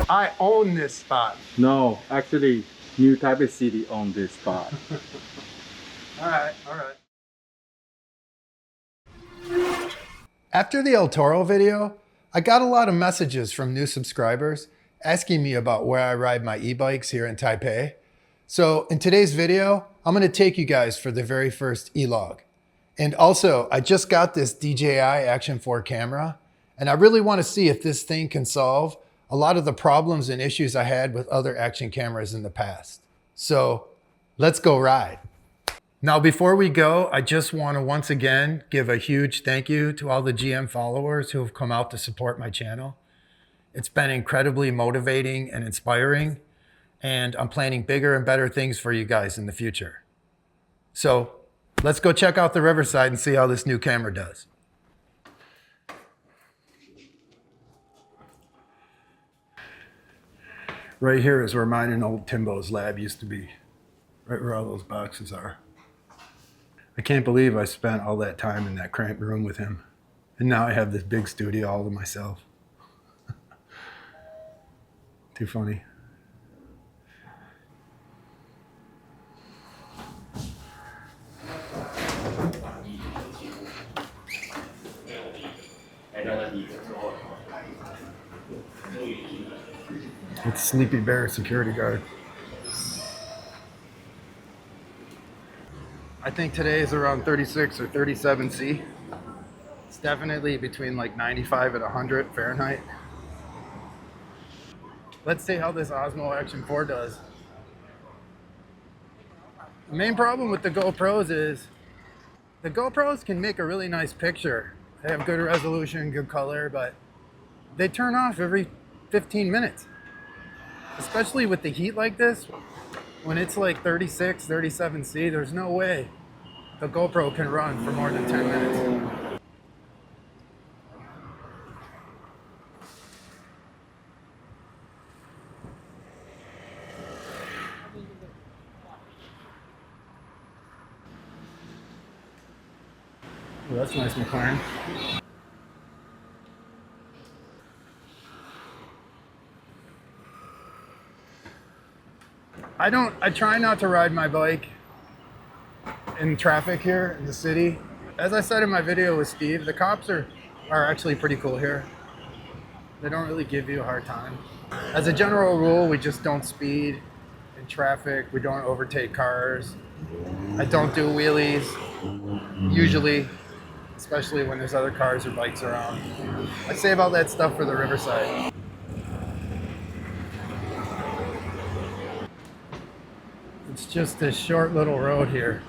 I own this spot. No, actually, New Taipei City owns this spot. All right. After the El Toro video, I got a lot of messages from new subscribers asking me about where I ride my e-bikes here in Taipei. So in today's video, I'm going to take you guys for the very first e-log. And also, I just got this DJI Action 4 camera, and I really want to see if this thing can solve a lot of the problems and issues I had with other action cameras in the past. So let's go ride. Now, before we go, I just want to once again give a huge thank you to all the GM followers who have come out to support my channel. It's been incredibly motivating and inspiring, and I'm planning bigger and better things for you guys in the future. So let's go check out the Riverside and see how this new camera does. Right here is where mine and old Timbo's lab used to be, right where all those boxes are. I can't believe I spent all that time in that cramped room with him. And now I have this big studio all to myself. Too funny. It's Sleepy Bear security guard. I think today is around 36 or 37 C. It's definitely between like 95 and 100 Fahrenheit. Let's see how this Osmo Action 4 does. The main problem with the GoPros is the GoPros can make a really nice picture. They have good resolution, good color, but they turn off every 15 minutes. Especially with the heat like this, when it's like 36, 37 C, there's no way the GoPro can run for more than 10 minutes. Oh, that's nice, McLaren. I try not to ride my bike in traffic here in the city. As I said in my video with Steve, the cops are actually pretty cool here. They don't really give you a hard time. As a general rule, we just don't speed in traffic. We don't overtake cars. I don't do wheelies, usually, especially when there's other cars or bikes around. I save all that stuff for the Riverside. It's just this short little road here.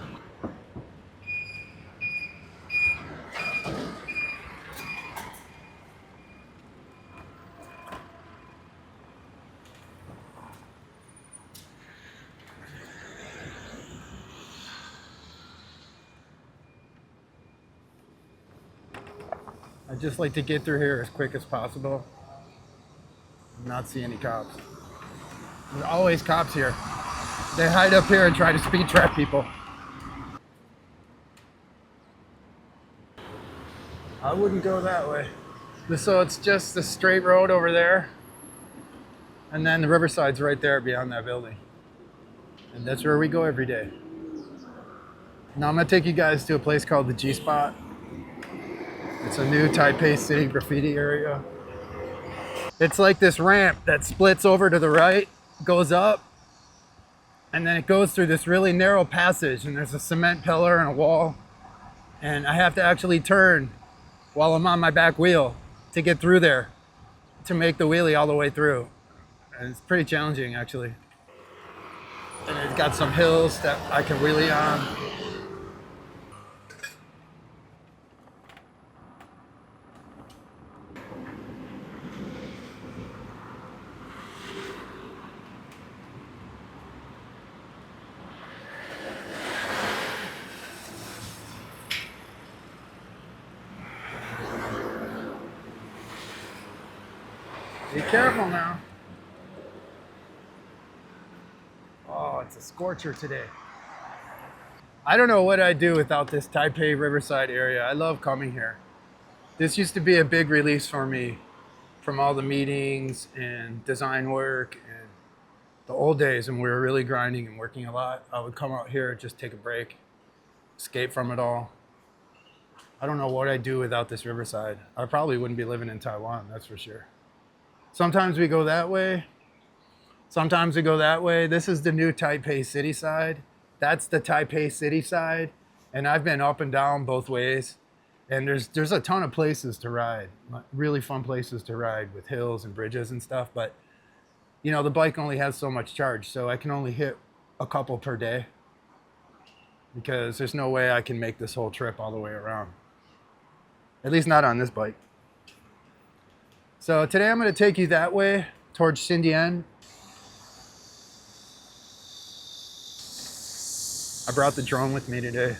I just like to get through here as quick as possible and not see any cops. There's always cops here. They hide up here and try to speed trap people. I wouldn't go that way. So it's just the straight road over there, and then the Riverside's right there beyond that building. And that's where we go every day. Now I'm gonna take you guys to a place called the G-Spot. It's a new Taipei City graffiti area. It's like this ramp that splits over to the right, goes up, and then it goes through this really narrow passage, and there's a cement pillar and a wall. And I have to actually turn while I'm on my back wheel to get through there, to make the wheelie all the way through. And it's pretty challenging, actually. And it's got some hills that I can wheelie on. Be careful now. Oh, it's a scorcher today. I don't know what I'd do without this Taipei Riverside area. I love coming here. This used to be a big release for me from all the meetings and design work and the old days when we were really grinding and working a lot. I would come out here, just take a break, escape from it all. I don't know what I'd do without this Riverside. I probably wouldn't be living in Taiwan, that's for sure. Sometimes we go that way. Sometimes we go that way. This is the new Taipei city side. That's the Taipei city side. And I've been up and down both ways. And there's a ton of places to ride, really fun places to ride with hills and bridges and stuff. But you know, the bike only has so much charge, so I can only hit a couple per day because there's no way I can make this whole trip all the way around. At least not on this bike. So today I'm going to take you that way towards Xindian. I brought the drone with me today,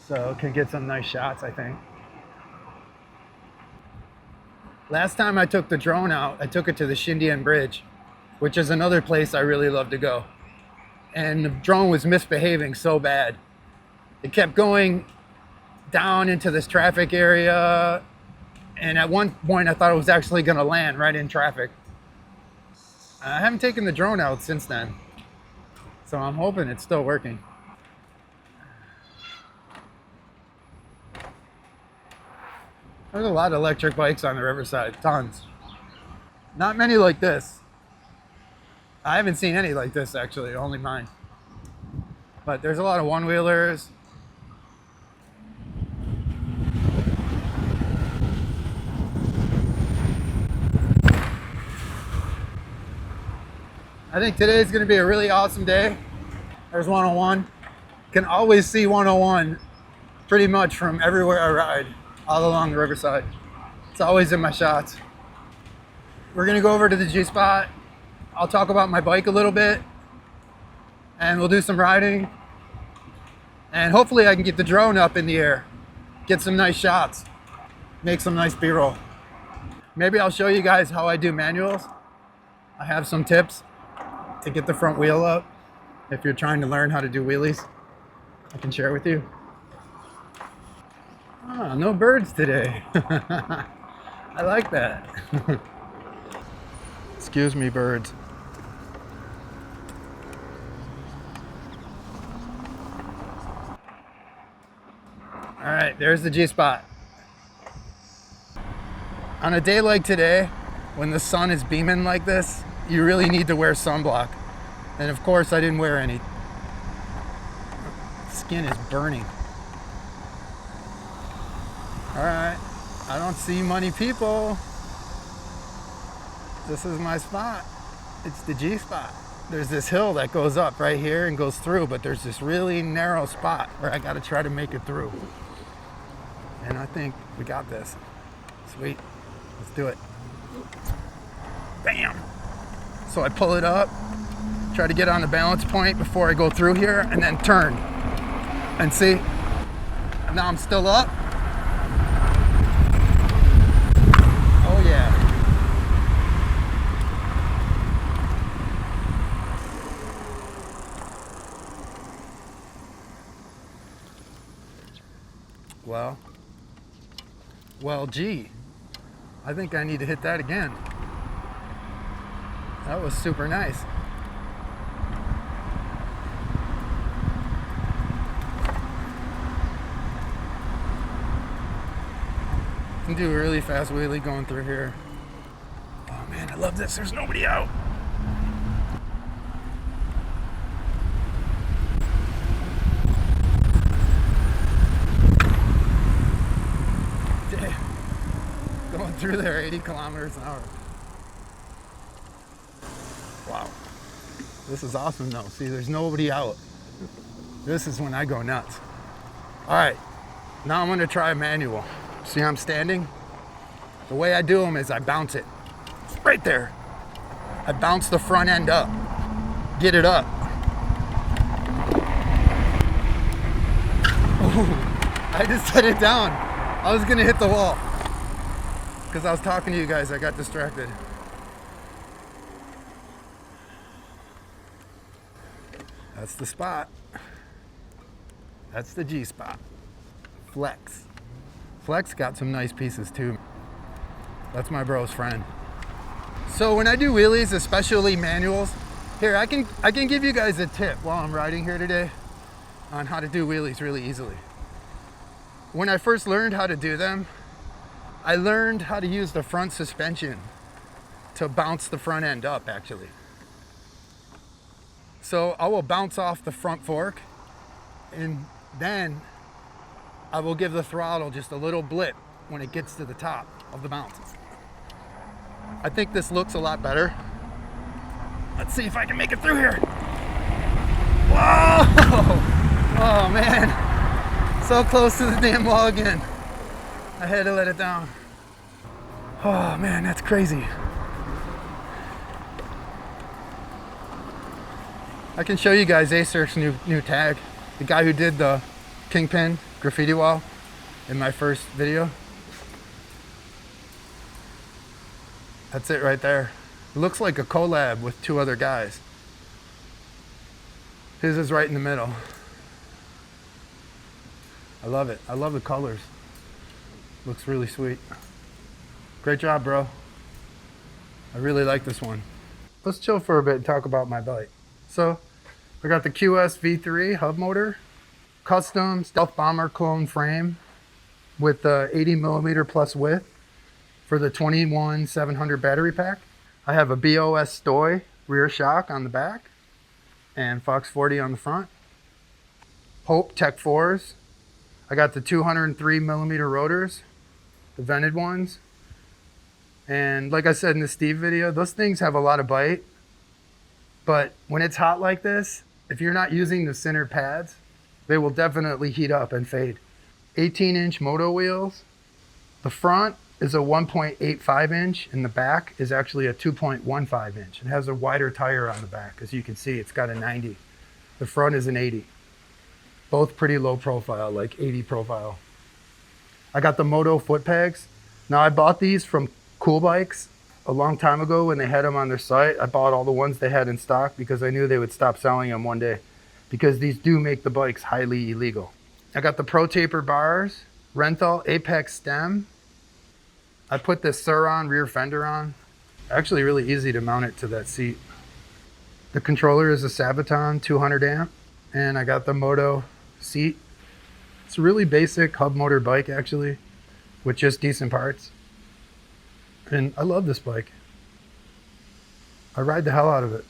so can get some nice shots, I think. Last time I took the drone out, I took it to the Xindian Bridge, which is another place I really love to go. And the drone was misbehaving so bad. It kept going down into this traffic area, and at one point I thought it was actually going to land right in traffic. I haven't taken the drone out since then, so I'm hoping it's still working. There's a lot of electric bikes on the Riverside, tons. Not many like this. I haven't seen any like this actually, only mine. But there's a lot of one-wheelers. I think today is going to be a really awesome day. There's 101. Can always see 101 pretty much from everywhere I ride, all along the Riverside. It's always in my shots. We're going to go over to the G-spot. I'll talk about my bike a little bit, and we'll do some riding. And hopefully I can get the drone up in the air, get some nice shots, make some nice B-roll. Maybe I'll show you guys how I do manuals. I have some tips to get the front wheel up. If you're trying to learn how to do wheelies, I can share with you. Ah, no birds today. I like that. Excuse me, birds. All right, there's the G-spot. On a day like today, when the sun is beaming like this, you really need to wear sunblock. And of course, I didn't wear any. Skin is burning. All right, I don't see many people. This is my spot. It's the G spot. There's this hill that goes up right here and goes through, but there's this really narrow spot where I gotta try to make it through. And I think we got this. Sweet, let's do it. Bam! So I pull it up, try to get on the balance point before I go through here, and then turn. And see, now I'm still up. Oh yeah. Well, gee, I think I need to hit that again. That was super nice. I can do a really fast wheelie going through here. Oh man, I love this. There's nobody out. Going through there 80 kilometers an hour. Wow. This is awesome though. See, there's nobody out. This is when I go nuts. All right, now I'm gonna try a manual. See how I'm standing? The way I do them is I bounce it. Right there. I bounce the front end up. Get it up. Ooh, I just set it down. I was gonna hit the wall. Because I was talking to you guys, I got distracted. That's the spot. That's the G spot. Flex. Flex got some nice pieces too. That's my bro's friend. So when I do wheelies, especially manuals, here, I can give you guys a tip while I'm riding here today on how to do wheelies really easily. When I first learned how to do them, I learned how to use the front suspension to bounce the front end up, actually. So I will bounce off the front fork, and then I will give the throttle just a little blip when it gets to the top of the bounce. I think this looks a lot better. Let's see if I can make it through here. Whoa! Oh man, so close to the damn wall again. I had to let it down. Oh man, that's crazy. I can show you guys Acer's new tag. The guy who did the Kingpin graffiti wall in my first video. That's it right there. It looks like a collab with 2 other guys. His is right in the middle. I love it. I love the colors. Looks really sweet. Great job, bro. I really like this one. Let's chill for a bit and talk about my bike. So, I got the QS V3 hub motor, custom Stealth Bomber clone frame with the 80mm plus width for the 21700 battery pack. I have a BOS Stoy rear shock on the back and Fox 40 on the front. Hope Tech 4s. I got the 203mm rotors, the vented ones. And like I said in the Steve video, those things have a lot of bite. But when it's hot like this, if you're not using the center pads, they will definitely heat up and fade. 18-inch moto wheels. The front is a 1.85 inch and the back is actually a 2.15 inch. It has a wider tire on the back. As you can see, it's got a 90. The front is an 80. Both pretty low profile, like 80 profile. I got the Moto foot pegs. Now I bought these from Cool Bikes a long time ago when they had them on their site. I bought all the ones they had in stock because I knew they would stop selling them one day, because these do make the bikes highly illegal. I got the Pro Taper bars, Renthal Apex stem. I put this Suron rear fender on. Actually really easy to mount it to that seat. The controller is a Sabaton 200 amp, and I got the Moto seat. It's a really basic hub motor bike actually, with just decent parts. And I love this bike. I ride the hell out of it.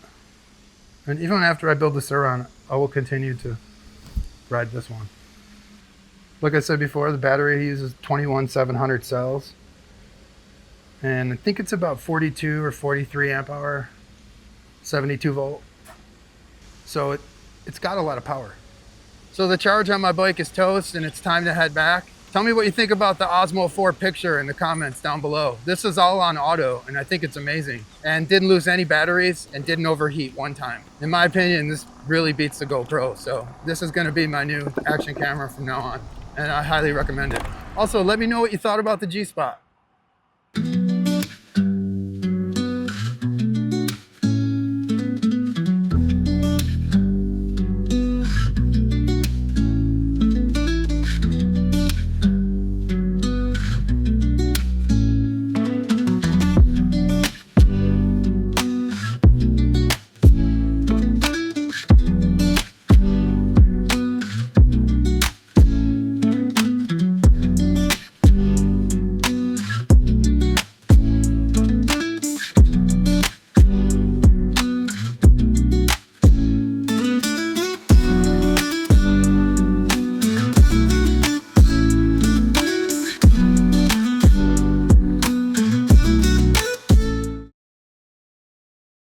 And even after I build the Suron, I will continue to ride this one. Like I said before, the battery uses 21700 cells. And I think it's about 42 or 43 amp hour, 72 volt. So it's got a lot of power. So the charge on my bike is toast and it's time to head back. Tell me what you think about the Osmo 4 picture in the comments down below. This is all on auto and I think it's amazing. And didn't lose any batteries and didn't overheat one time. In my opinion, this really beats the GoPro. So this is gonna be my new action camera from now on. And I highly recommend it. Also, let me know what you thought about the G-Spot.